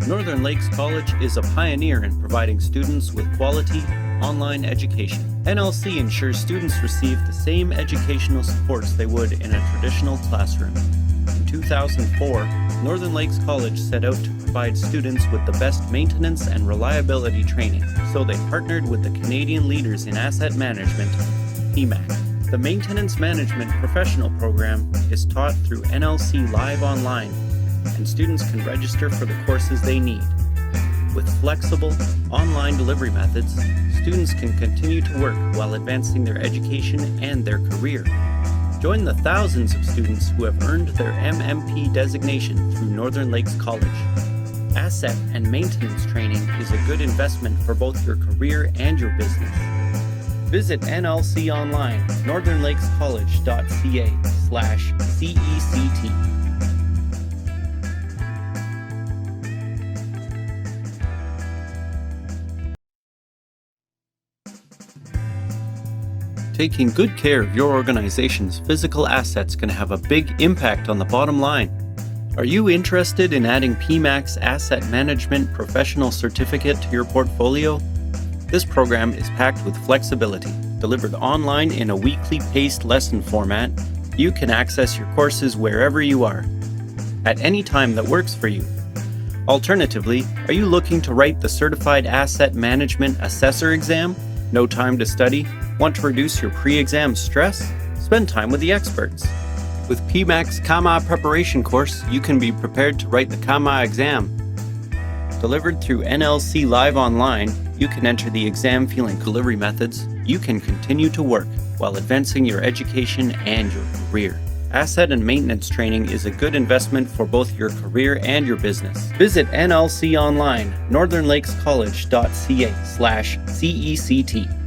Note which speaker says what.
Speaker 1: Northern Lakes College is a pioneer in providing students with quality online education. NLC ensures students receive the same educational supports they would in a traditional classroom. In 2004, Northern Lakes College set out to provide students with the best maintenance and reliability training, so they partnered with the Canadian leaders in asset management, PEMAC. The Maintenance Management Professional Program is taught through NLC Live Online, and students can register for the courses they need. With flexible, online delivery methods, students can continue to work while advancing their education and their career. Join the thousands of students who have earned their MMP designation through Northern Lakes College. Asset and maintenance training is a good investment for both your career and your business. Visit NLC online, northernlakescollege.ca/CECT. Taking good care of your organization's physical assets can have a big impact on the bottom line. Are you interested in adding PEMAC's Asset Management Professional Certificate to your portfolio? This program is packed with flexibility. Delivered online in a weekly paced lesson format, you can access your courses wherever you are, at any time that works for you. Alternatively, are you looking to write the Certified Asset Management Assessor exam? No time to study? Want to reduce your pre-exam stress? Spend time with the experts. With PEMAC's CAMA preparation course, you can be prepared to write the CAMA exam. Delivered through NLC Live Online, you can enter the exam feeling delivery methods. You can continue to work while advancing your education and your career. Asset and maintenance training is a good investment for both your career and your business. Visit NLC online, northernlakescollege.ca/CECT.